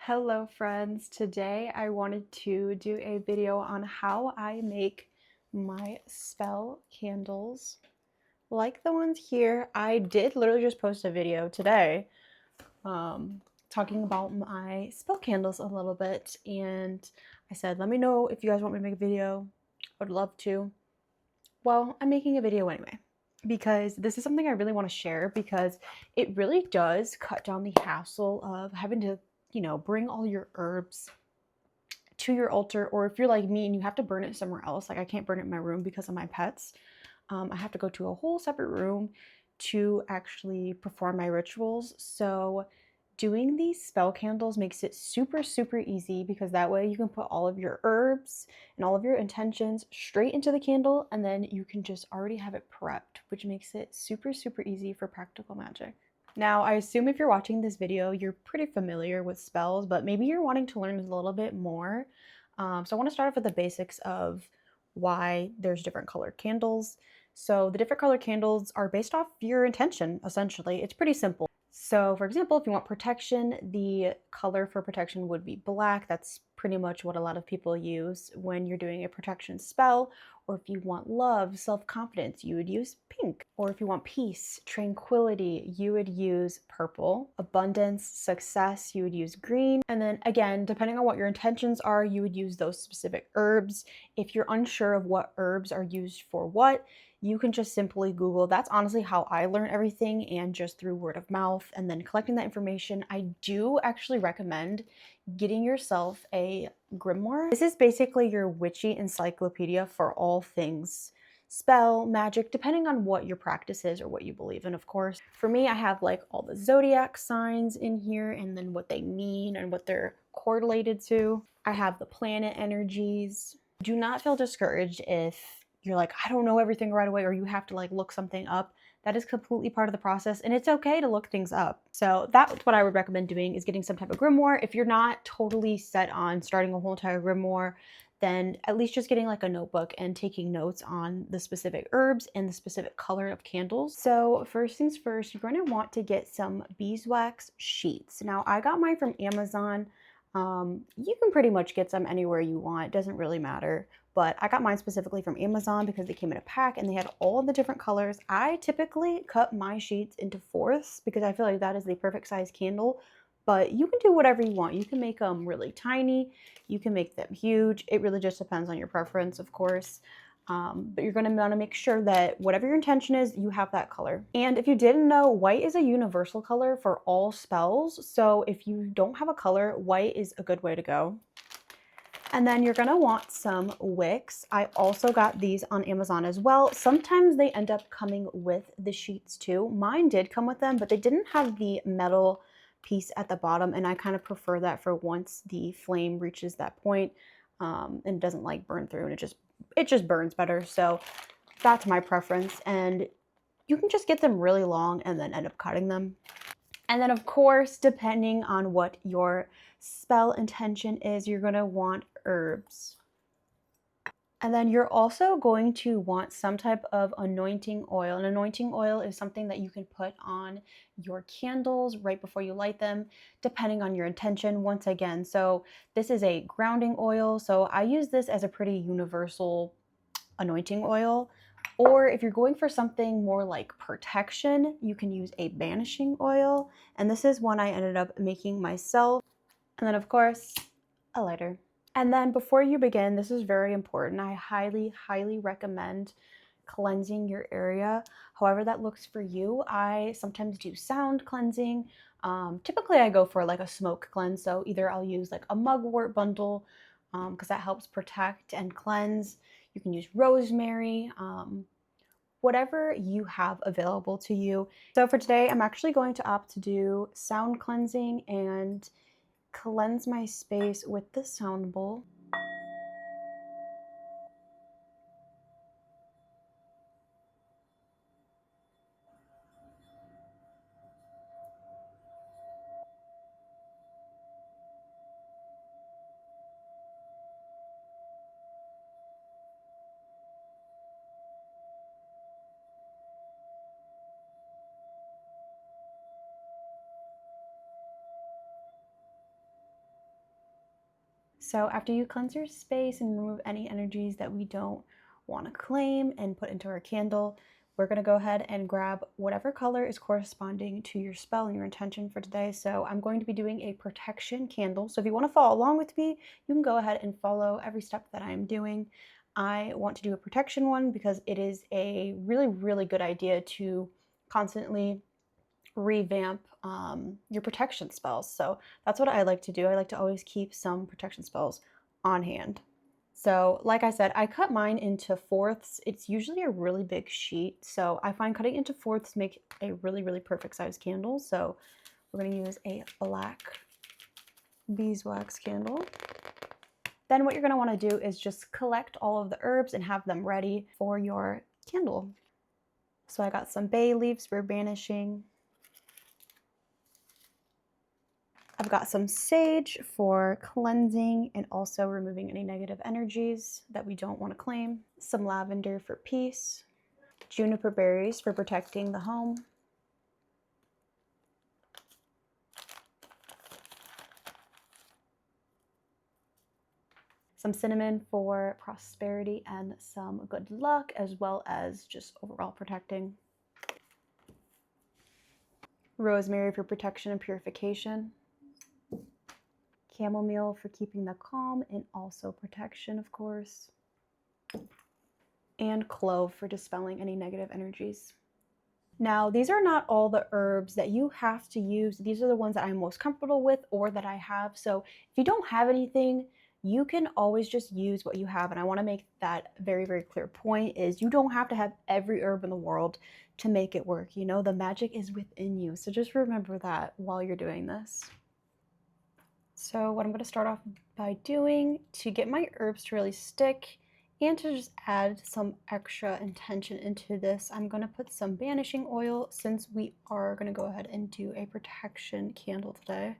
Hello friends, today I wanted to do a video on how I make my spell candles like the ones here. I did literally just post a video today talking about my spell candles a little bit, and I said let me know if you guys want me to make a video. I would love to. Well, I'm making a video anyway because this is something I really want to share because it really does cut down the hassle of having to bring all your herbs to your altar, or if you're like me and you have to burn it somewhere else, like I can't burn it in my room because of my pets. I have to go to a whole separate room to actually perform my rituals. So doing these spell candles makes it super easy because that way you can put all of your herbs and all of your intentions straight into the candle, and then you can just already have it prepped, which makes it super easy for practical magic. Now, I assume if you're watching this video, you're pretty familiar with spells, but maybe you're wanting to learn a little bit more. So I want to start off with the basics of why there's different colored candles. So the different colored candles are based off your intention, essentially. It's pretty simple. So for example, if you want protection, the color for protection would be black. That's pretty much what a lot of people use when you're doing a protection spell. Or if you want love, self-confidence, you would use pink. Or if you want peace, tranquility, you would use purple. Abundance, success, you would use green. And then again, depending on what your intentions are, you would use those specific herbs. If you're unsure of what herbs are used for what, you can just simply Google. That's honestly how I learn everything, and just through word of mouth and then collecting that information. I do actually recommend getting yourself a grimoire. This is basically your witchy encyclopedia for all things spell, magic, depending on what your practice is or what you believe in, of course. For me, I have like all the zodiac signs in here and then what they mean and what they're correlated to. I have the planet energies. Do not feel discouraged if you're like, I don't know everything right away, or you have to like look something up. That is completely part of the process, and it's okay to look things up. So that's what I would recommend doing, is getting some type of grimoire. If you're not totally set on starting a whole entire grimoire, then at least just getting like a notebook and taking notes on the specific herbs and the specific color of candles. So first things first, you're going to want to get some beeswax sheets. Now I got mine from Amazon. You can pretty much get some anywhere you want. It doesn't really matter. But I got mine specifically from Amazon because they came in a pack and they had all the different colors. I typically cut my sheets into fourths because I feel like that is the perfect size candle. But you can do whatever you want. You can make them really tiny. You can make them huge. It really just depends on your preference, of course. But you're going to want to make sure that whatever your intention is, you have that color. And if you didn't know, white is a universal color for all spells. So if you don't have a color, white is a good way to go. And then you're going to want some wicks. I also got these on Amazon as well. Sometimes they end up coming with the sheets too. Mine did come with them, but they didn't have the metal piece at the bottom, and I kind of prefer that for once the flame reaches that point, and doesn't like burn through, and it just burns better. So that's my preference, and you can just get them really long and then end up cutting them. And then of course, depending on what your spell intention is, you're going to want herbs. And then you're also going to want some type of anointing oil. An anointing oil is something that you can put on your candles right before you light them, depending on your intention, once again. So this is a grounding oil. So I use this as a pretty universal anointing oil. Or if you're going for something more like protection, you can use a banishing oil. And this is one I ended up making myself. And then of course, a lighter. And then before you begin, this is very important. I highly recommend cleansing your area. However that looks for you. I sometimes do sound cleansing. Typically I go for like a smoke cleanse. So either I'll use like a mugwort bundle, because that helps protect and cleanse. You can use rosemary, whatever you have available to you. So for today, I'm actually going to opt to do sound cleansing and cleanse my space with the sound bowl. So after you cleanse your space and remove any energies that we don't want to claim and put into our candle, we're going to go ahead and grab whatever color is corresponding to your spell and your intention for today. So I'm going to be doing a protection candle. So if you want to follow along with me, you can go ahead and follow every step that I'm doing. I want to do a protection one because it is a really, really good idea to constantly revamp your protection spells. So that's what I like to do. I like to always keep some protection spells on hand. So like I said, I cut mine into fourths. It's usually a really big sheet. So I find cutting into fourths make a really, really perfect size candle. So we're going to use a black beeswax candle. Then what you're going to want to do is just collect all of the herbs and have them ready for your candle. So I got some bay leaves for banishing. I've got some sage for cleansing and also removing any negative energies that we don't want to claim. Some lavender for peace. Juniper berries for protecting the home. Some cinnamon for prosperity and some good luck, as well as just overall protecting. Rosemary for protection and purification. Chamomile for keeping the calm and also protection, of course. And clove for dispelling any negative energies. Now, these are not all the herbs that you have to use. These are the ones that I'm most comfortable with or that I have. So if you don't have anything, you can always just use what you have. And I want to make that very, very clear point is you don't have to have every herb in the world to make it work. You know, the magic is within you. So just remember that while you're doing this. So what I'm going to start off by doing to get my herbs to really stick and to just add some extra intention into this, I'm going to put some banishing oil since we are going to go ahead and do a protection candle today.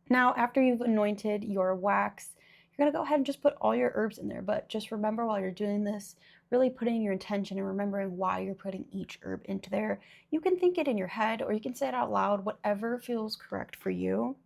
Now, after you've anointed your wax, you're going to go ahead and just put all your herbs in there. But just remember while you're doing this, really putting your intention and remembering why you're putting each herb into there. You can think it in your head or you can say it out loud, whatever feels correct for you.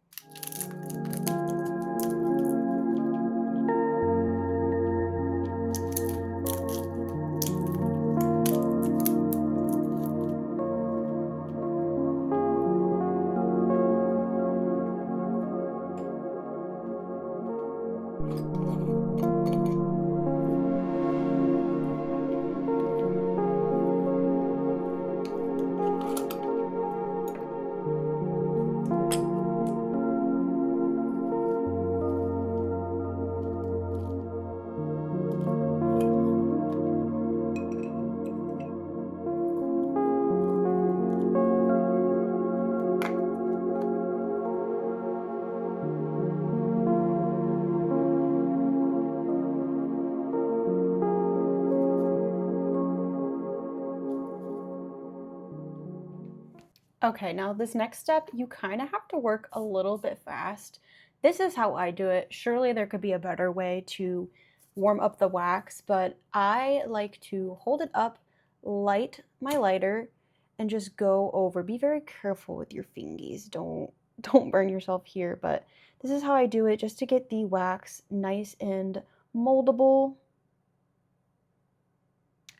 Okay, now this next step, you kind of have to work a little bit fast. This is how I do it. Surely there could be a better way to warm up the wax, but I like to hold it up, light my lighter, and just go over. Be very careful with your fingies. Don't burn yourself here, but this is how I do it just to get the wax nice and moldable.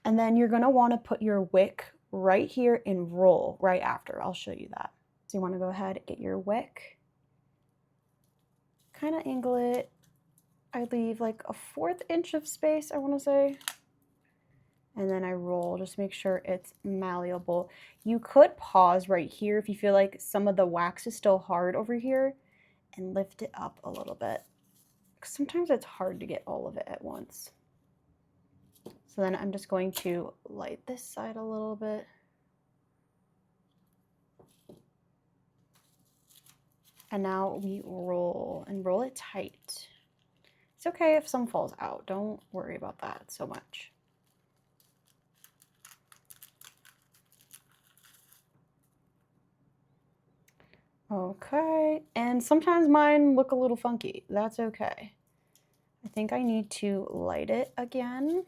And then you're going to want to put your wick right here and roll right after. I'll show you that. So you want to go ahead, get your wick, kind of angle it. I leave like a 1/4 inch of space, I want to say. And then I roll, just make sure it's malleable. You could pause right here if you feel like some of the wax is still hard over here and lift it up a little bit. Sometimes it's hard to get all of it at once. So then I'm just going to light this side a little bit. And now we roll and roll it tight. It's okay if some falls out. Don't worry about that so much. Okay, and sometimes mine look a little funky. That's okay. I think I need to light it again.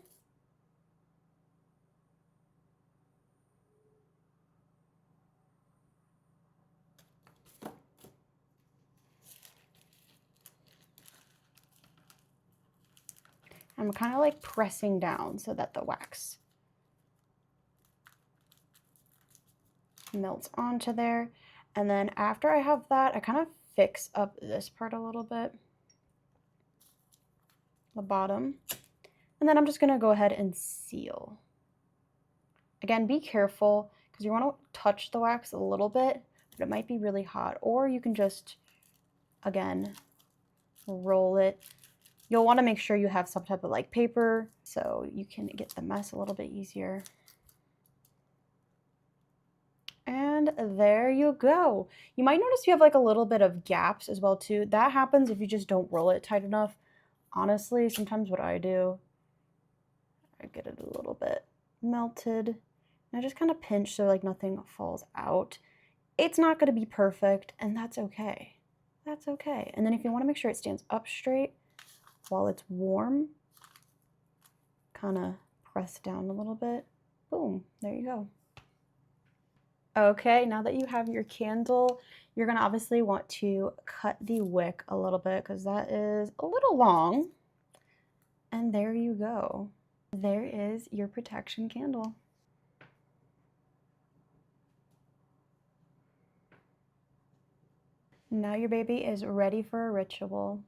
I'm kind of like pressing down so that the wax melts onto there. And then after I have that, I kind of fix up this part a little bit, the bottom. And then I'm just gonna go ahead and seal. Again, be careful because you want to touch the wax a little bit, but it might be really hot. Or you can just, again, roll it. You'll want to make sure you have some type of like paper so you can get the mess a little bit easier. And there you go. You might notice you have like a little bit of gaps as well too. That happens if you just don't roll it tight enough. Honestly, sometimes what I do, I get it a little bit melted. And I just kind of pinch so like nothing falls out. It's not going to be perfect, and that's okay. That's okay. And then if you want to make sure it stands up straight while it's warm, kind of press down a little bit. Boom, there you go. Okay, now that you have your candle, you're gonna obviously want to cut the wick a little bit because that is a little long. And there you go. There is your protection candle. Now your baby is ready for a ritual.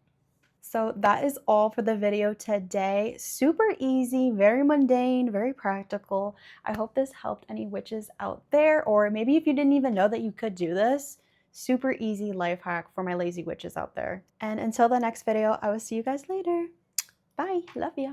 So that is all for the video today. Super easy, very mundane, very practical. I hope this helped any witches out there, or maybe if you didn't even know that you could do this, super easy life hack for my lazy witches out there. And until the next video, I will see you guys later. Bye, love ya.